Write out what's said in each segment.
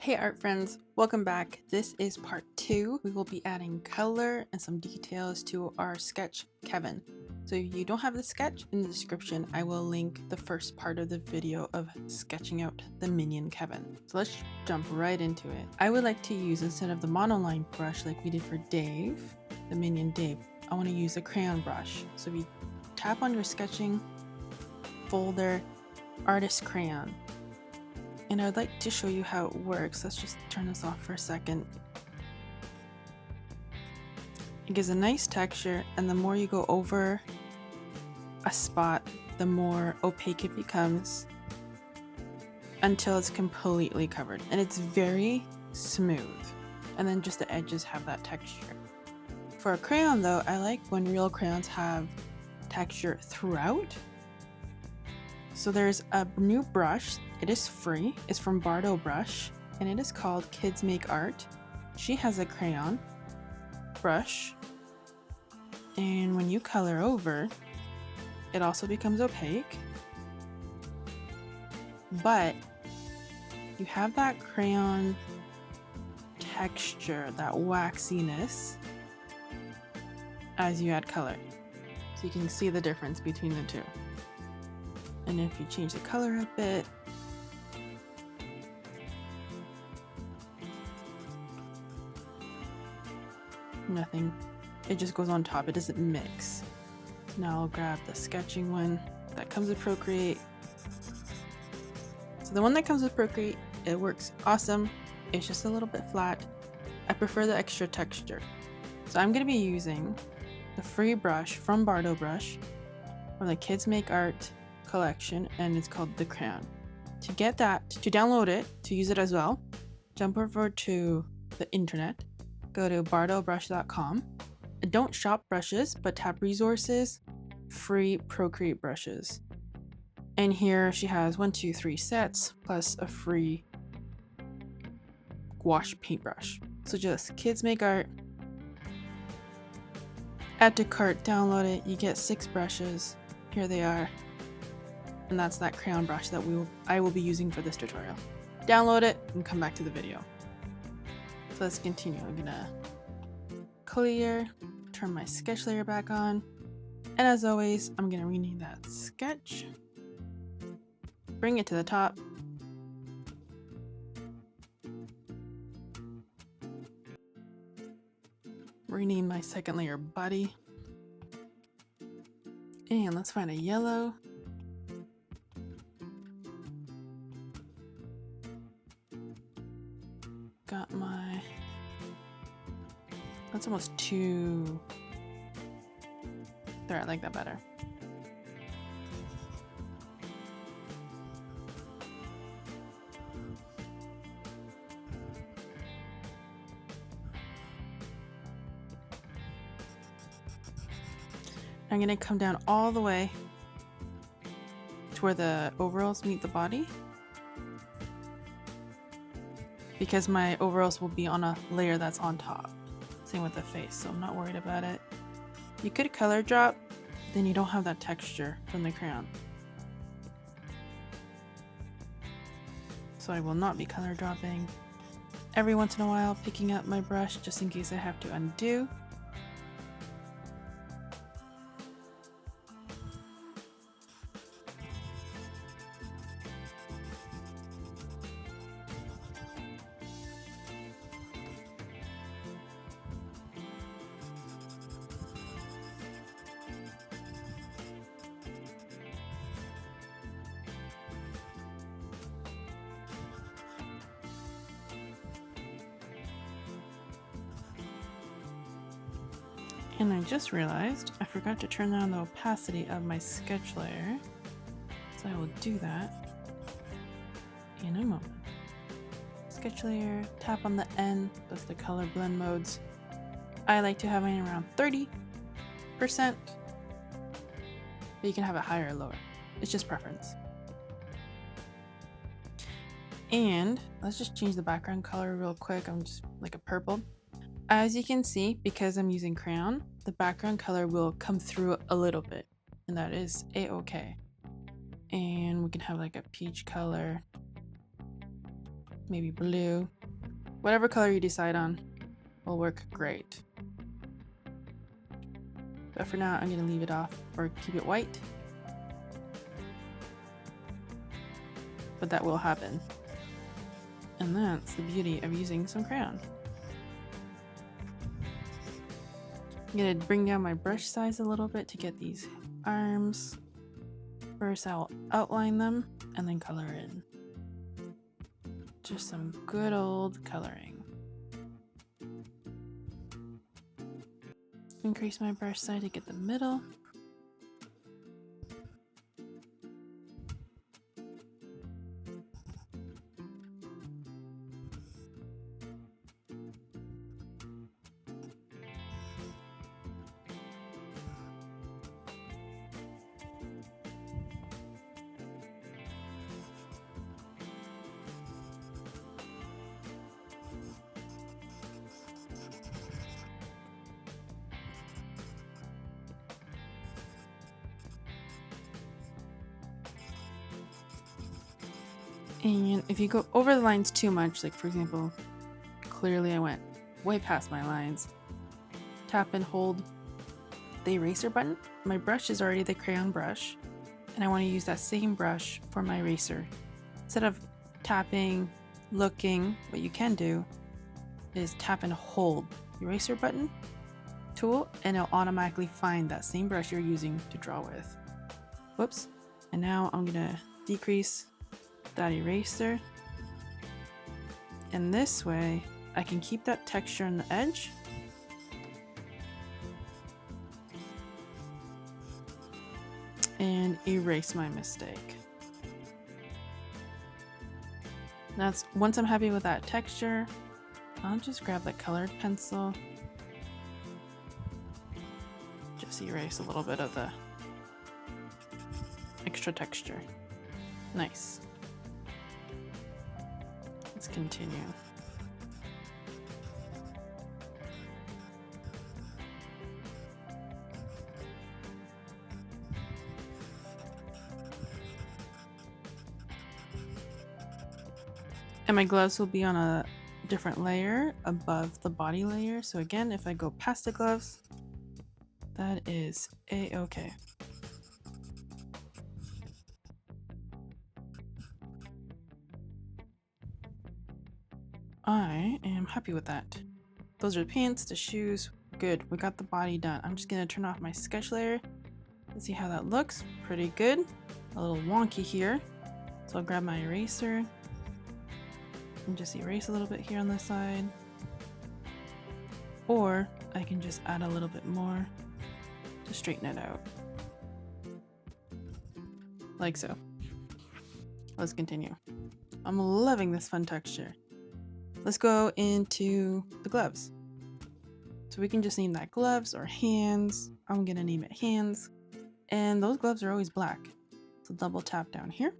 Hey art friends, welcome back. This is part 2. We will be adding color and some details to our sketch Kevin. So if you don't have the sketch, in the description I will link the first part of the video of sketching out the Minion Kevin. So let's jump right into it. I would like to use, instead of the monoline brush like we did for Dave, the Minion Dave, I want to use a crayon brush. So if you tap on your sketching folder, artist crayon, and I'd like to show you how it works. Let's just turn this off for a second. It gives a nice texture, and the more you go over a spot, the more opaque it becomes until it's completely covered. And it's very smooth. And then just the edges have that texture. For a crayon though, I like when real crayons have texture throughout. So there's a new brush. It is free. It's from Bardo Brush, and it is called Kids Make Art. She has a crayon brush, and when you color over, it also becomes opaque, but you have that crayon texture, that waxiness, as you add color. So you can see the difference between the two. And if you change the color a bit, nothing, it just goes on top, it doesn't mix. Now I'll grab the sketching one that comes with Procreate. So the one that comes with Procreate, it works awesome. It's just a little bit flat. I prefer the extra texture. So I'm going to be using the free brush from Bardo Brush from the Kids Make Art collection, and it's called the crayon. To get that, to download it, to use it as well, jump over to the internet, go to bardobrush.com, and don't shop brushes, but tap resources, free Procreate brushes. And here she has 3 sets plus a free gouache paintbrush. So just Kids Make Art, add to cart, download it, you get 6 brushes. Here they are. And that's that crayon brush that I will be using for this tutorial. Download it and come back to the video. So let's continue. I'm gonna clear, turn my sketch layer back on, and as always, I'm gonna rename that sketch, bring it to the top, rename my second layer body, and let's find a yellow. Got my, that's almost too, there, I like that better. I'm going to come down all the way to where the overalls meet the body, because my overalls will be on a layer that's on top. Same with the face, so I'm not worried about it. You could color drop, then you don't have that texture from the crayon. So I will not be color dropping. Every once in a while, picking up my brush just in case I have to undo. And I just realized I forgot to turn down the opacity of my sketch layer, so I will do that in a moment. Sketch layer, tap on the N, that's the color blend modes. I like to have mine around 30%, but you can have it higher or lower. It's just preference. And let's just change the background color real quick. I'm just like a purple. As you can see, because I'm using crayon, the background color will come through a little bit, and that is a-okay. And we can have like a peach color. maybe blue. Whatever color you decide on will work great. But for now, I'm gonna leave it off or keep it white. But that will happen. And that's the beauty of using some crayon. I'm gonna bring down my brush size a little bit to get these arms. First, I'll outline them and then color in. Just some good old coloring. Increase my brush size to get the middle. And if you go over the lines too much, like for example, clearly I went way past my lines, tap and hold the eraser button. My brush is already the crayon brush, and I want to use that same brush for my eraser. Instead of tapping, looking, what you can do is tap and hold the eraser button tool, and it'll automatically find that same brush you're using to draw with. Whoops. And now I'm gonna decrease that eraser, and this way I can keep that texture on the edge and erase my mistake. That's once I'm happy with that texture, I'll just grab the colored pencil, just erase a little bit of the extra texture. Nice. Let's continue. And my gloves will be on a different layer above the body layer. So again, if I go past the gloves, that is a-okay. I am happy with that. Those are the pants, the shoes. Good, we got the body done. I'm just gonna turn off my sketch layer and see how that looks. Pretty good. A little wonky here. So I'll grab my eraser and just erase a little bit here on this side. Or I can just add a little bit more to straighten it out. Like so. Let's continue. I'm loving this fun texture. Let's go into the gloves. So we can just name that gloves or hands. I'm gonna name it hands. And those gloves are always black. So double tap down here.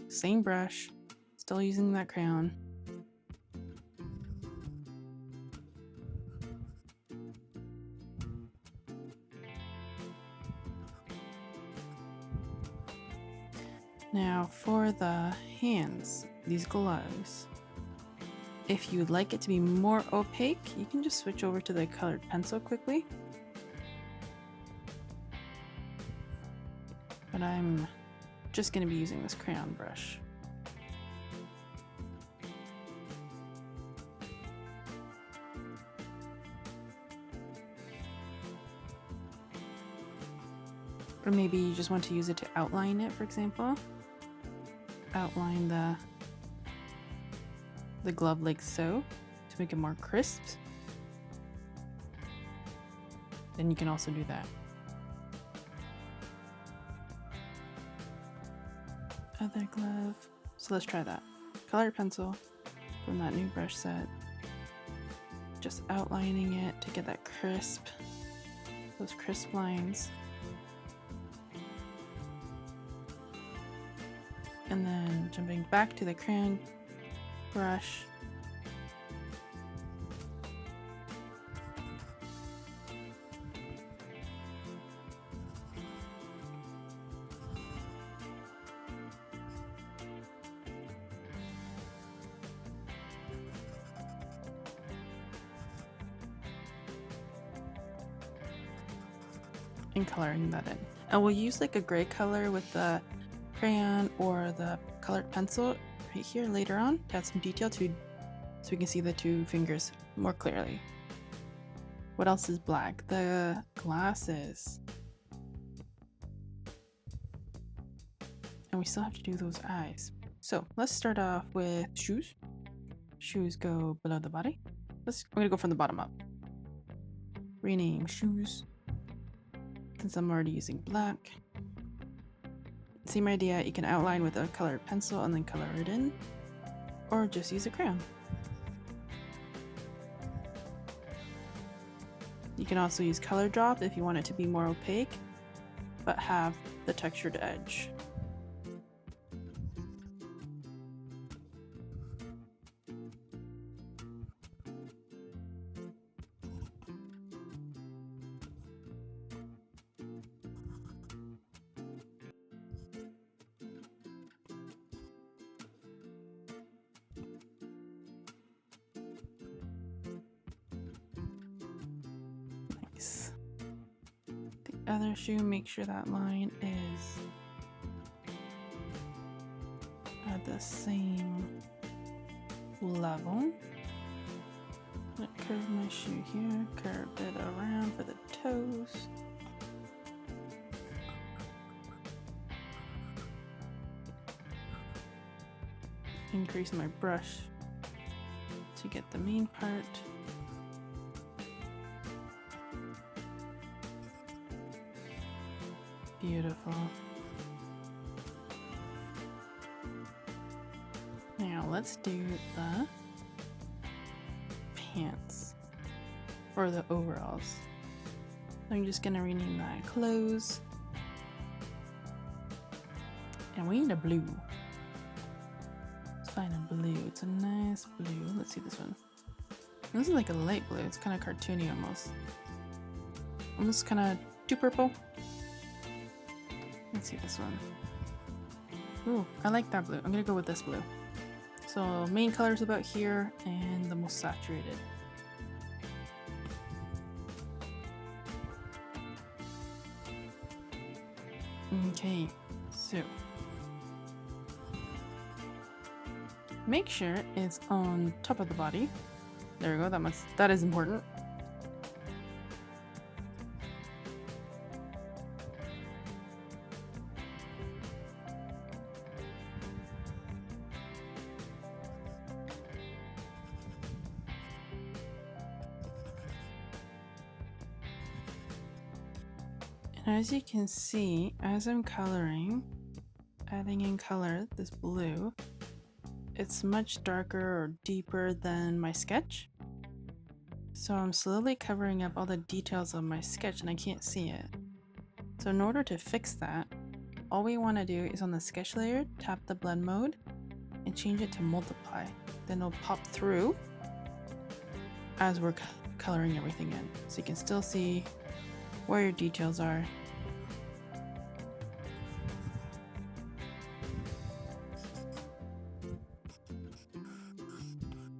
Same brush, still using that crayon. Now for the hands, these gloves. If you would like it to be more opaque, you can just switch over to the colored pencil quickly. But I'm just going to be using this crayon brush. Or maybe you just want to use it to outline it, for example. Outline the glove like so to make it more crisp. Then you can also do that. Other glove. So let's try that. Colored pencil from that new brush set. Just outlining it to get that crisp, those crisp lines. And then jumping back to the crayon brush. and coloring that in. And we'll use like a gray color with the crayon or the colored pencil right here later on to add some detail too, so we can see the two fingers more clearly. What else is black? The glasses. And we still have to do those eyes. So let's start off with shoes. Shoes go below the body. I'm gonna go from the bottom up. Rename shoes. Since I'm already using black. Same idea, you can outline with a colored pencil and then color it in. Or just use a crayon. You can also use color drop if you want it to be more opaque, but have the textured edge. The other shoe, make sure that line is at the same level. I'm gonna curve my shoe here, curve it around for the toes. Increase my brush to get the main part. Beautiful. Now let's do the pants or the overalls. I'm just gonna rename that clothes. And we need a blue. Let's find a blue. It's a nice blue. Let's see this one. This is like a light blue. It's kind of cartoony almost. Almost kind of too purple. Let's see this one. Ooh, I like that blue. I'm gonna go with this blue. So main color is about here and the most saturated. Okay, so make sure it's on top of the body. There we go. That is important. And as you can see, as I'm coloring, adding in color, this blue, it's much darker or deeper than my sketch. So I'm slowly covering up all the details of my sketch and I can't see it. So in order to fix that, all we want to do is on the sketch layer, tap the blend mode and change it to multiply. Then it'll pop through as we're coloring everything in. So you can still see where your details are.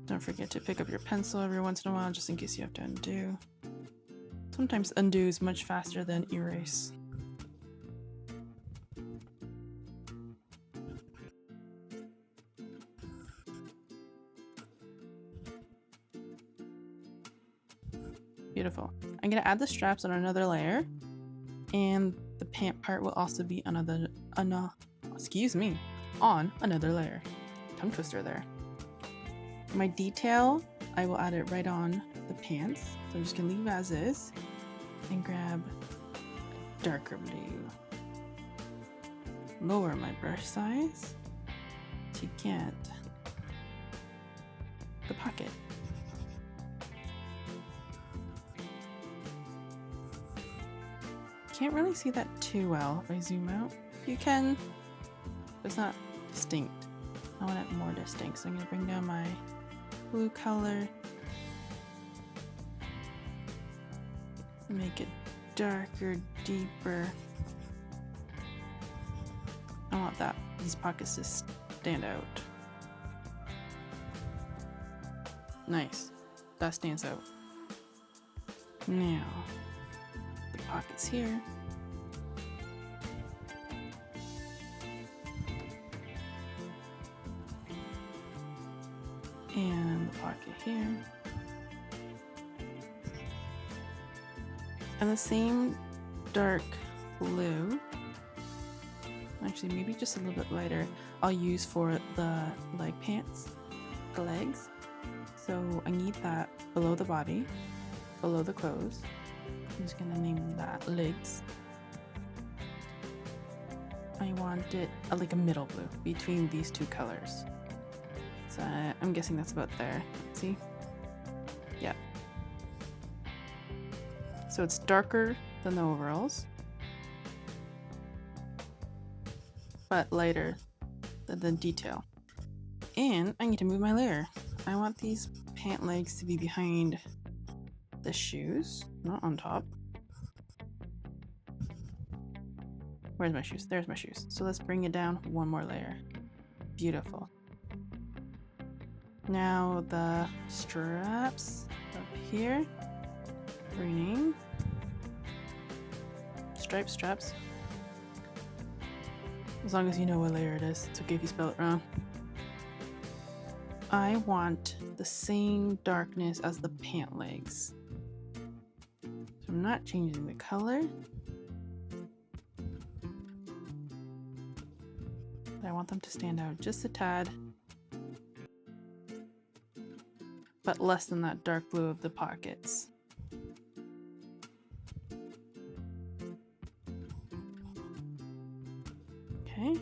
Don't forget to pick up your pencil every once in a while just in case you have to undo. Sometimes undo is much faster than erase. Beautiful. I'm gonna add the straps on another layer, and the pant part will also be on another layer. Tongue twister there. My detail, I will add it right on the pants. So I'm just gonna leave as is and grab a darker blue. Lower my brush size to get the pocket. Can't really see that too well if I zoom out. You can, but it's not distinct. I want it more distinct, so I'm gonna bring down my blue color, make it darker, deeper. I want these pockets to stand out. Nice, that stands out. Now, the pockets here, And the pocket here. And the same dark blue, actually maybe just a little bit lighter, I'll use for the leg pants, the legs. So I need that below the body, below the clothes. I'm just gonna name that legs. I want it like a middle blue between these two colors. So I'm guessing that's about there. Let's see. Yeah. So it's darker than the overalls, but lighter than the detail. And I need to move my layer. I want these pant legs to be behind the shoes, not on top. Where's my shoes? There's my shoes. So let's bring it down one more layer. Beautiful. Now the straps up here. Rename. Stripe straps. As long as you know what layer it is. It's okay if you spell it wrong. I want the same darkness as the pant legs. So I'm not changing the color. But I want them to stand out just a tad. But less than that dark blue of the pockets. Okay.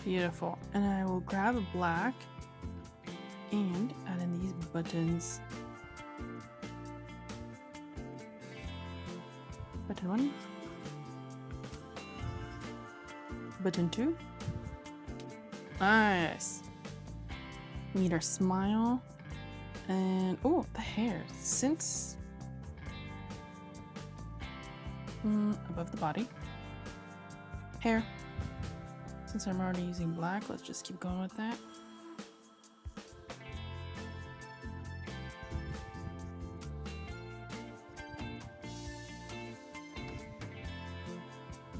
Beautiful. And I will grab a black and add in these buttons. Button 1. Button 2. Nice. We need our smile. And oh, the hair. Since above the body. Hair. Since I'm already using black, let's just keep going with that.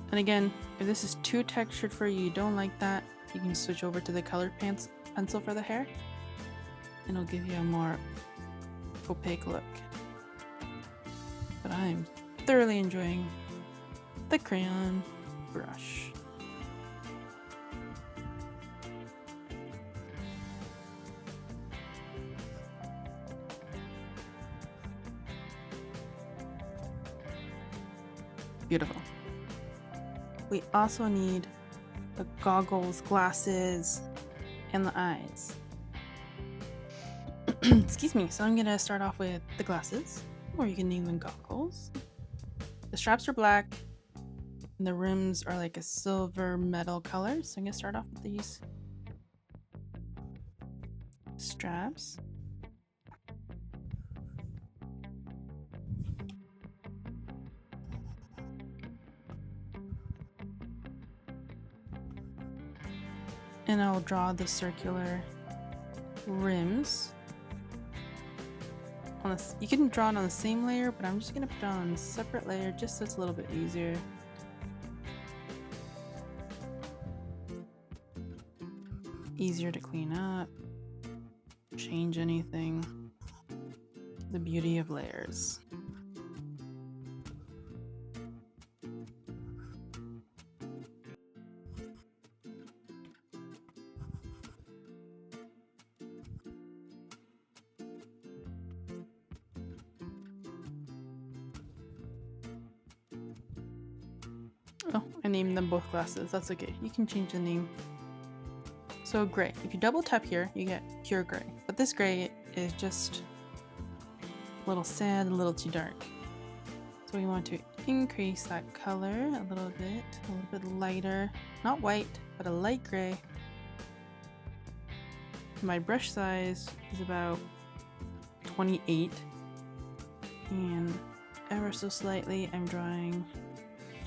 And again, if this is too textured for you, you don't like that, you can switch over to the colored pencil for the hair, and it'll give you a more opaque look. But I'm thoroughly enjoying the crayon brush. Beautiful. We also need the goggles, glasses, and the eyes. Excuse me. So I'm gonna start off with the glasses, or you can name them goggles. The straps are black, and the rims are like a silver metal color. So I'm gonna start off with these straps. And I'll draw the circular rims. You can draw it on the same layer, but I'm just going to put it on a separate layer just so it's a little bit easier. Easier to clean up, change anything. The beauty of layers. Oh, I named them both glasses. That's okay. You can change the name. So gray. If you double tap here, you get pure gray. But this gray is just a little sad, a little too dark. So we want to increase that color a little bit lighter. Not white, but a light gray. My brush size is about 28. And ever so slightly, I'm drawing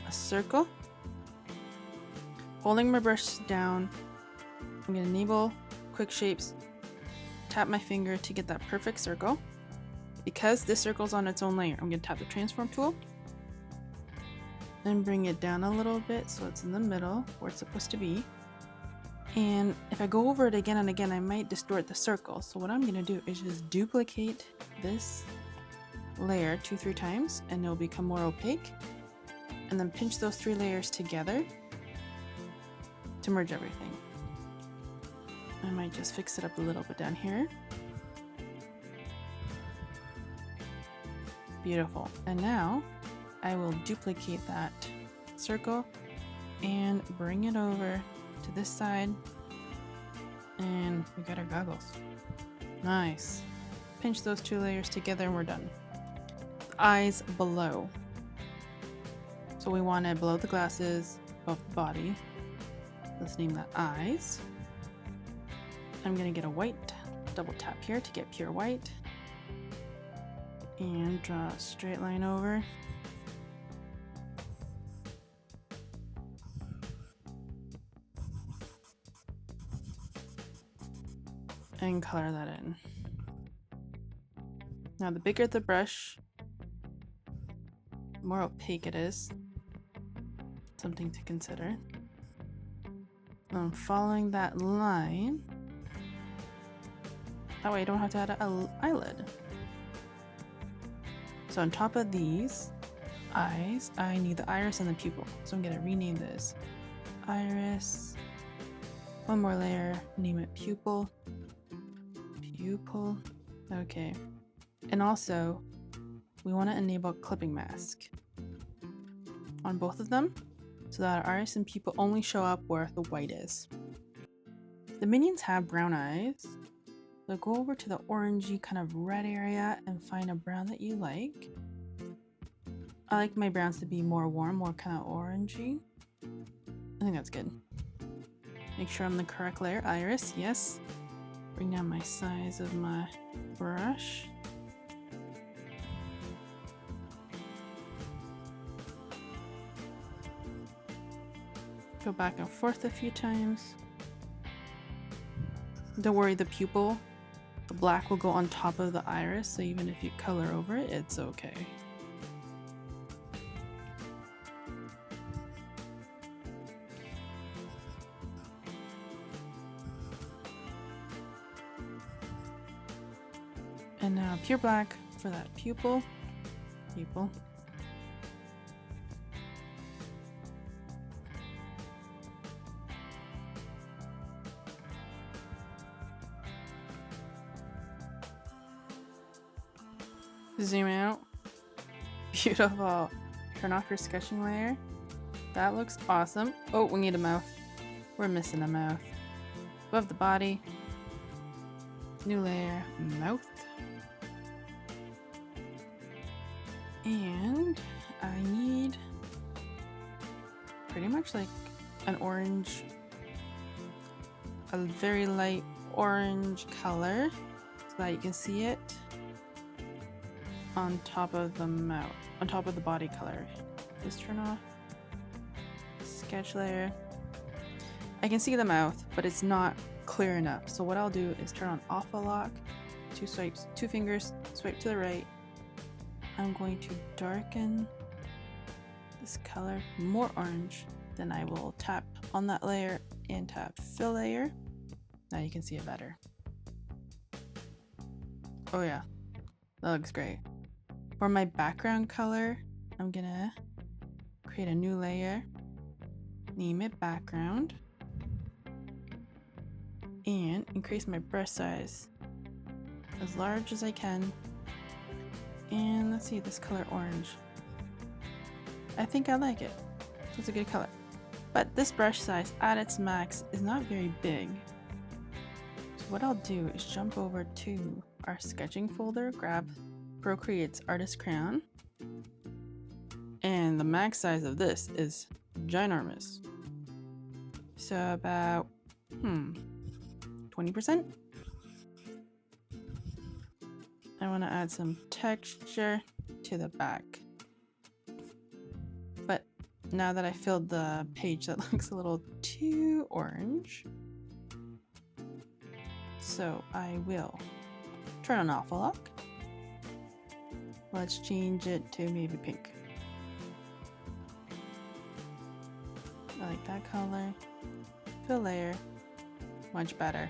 a circle holding my brush down, I'm going to enable quick shapes, tap my finger to get that perfect circle. Because this circle's on its own layer, I'm going to tap the transform tool and bring it down a little bit so it's in the middle where it's supposed to be. And if I go over it again and again, I might distort the circle. So what I'm going to do is just duplicate this layer 2-3 times and it'll become more opaque. And then pinch those 3 layers together to merge everything. I might just fix it up a little bit down here. Beautiful. And now I will duplicate that circle and bring it over to this side. And we got our goggles. Nice. Pinch those 2 layers together and we're done. Eyes below. So we want it below the glasses, above the body. Let's name that eyes. I'm gonna get a white, double tap here to get pure white. And draw a straight line over. And color that in. Now the bigger the brush, the more opaque it is. Something to consider. I'm following that line. That way I don't have to add an eyelid. So on top of these eyes, I need the iris and the pupil. So I'm gonna rename this iris. One more layer, name it pupil. Pupil. Okay. And also, we want to enable clipping mask on both of them so that our iris and pupil only show up where the white is. The minions have brown eyes. So go over to the orangey kind of red area and find a brown that you like. I like my browns to be more warm, more kind of orangey. I think that's good. Make sure I'm the correct layer. Iris, yes. Bring down my size of my brush. Go back and forth a few times. Don't worry, the pupil, the black will go on top of the iris, so even if you color over it, it's okay. And now pure black for that pupil. Pupil. Zoom out. Beautiful. Turn off your sketching layer. That looks awesome. Oh, we need a mouth. We're missing a mouth. Above the body. New layer. Mouth. And I need pretty much like an orange, a very light orange color so that you can see it on top of the mouth, on top of the body color. Just turn off sketch layer. I can see the mouth, but it's not clear enough. So what I'll do is turn on auto lock, 2 swipes, 2 fingers, swipe to the right. I'm going to darken this color more orange. Then I will tap on that layer and tap fill layer. Now you can see it better. Oh yeah, that looks great. For my background color, I'm gonna create a new layer, name it background, and increase my brush size as large as I can. And let's see, this color orange. I think I like it. It's a good color. But this brush size at its max is not very big. So what I'll do is jump over to our sketching folder, grab Procreate's Artist Crayon. And the max size of this is ginormous. So about, 20%? I want to add some texture to the back. But Now that I filled the page, that looks a little too orange. So I will turn on awful lock. Let's change it to maybe pink. I like that color. Fill layer. Much better.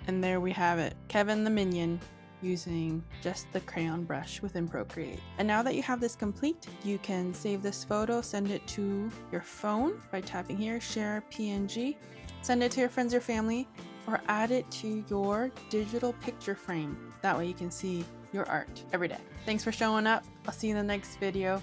And there we have it. Kevin the Minion using just the crayon brush within Procreate. And now that you have this complete, you can save this photo, send it to your phone by tapping here, share PNG, send it to your friends or family, or add it to your digital picture frame. That way you can see your art every day. Thanks for showing up. I'll see you in the next video.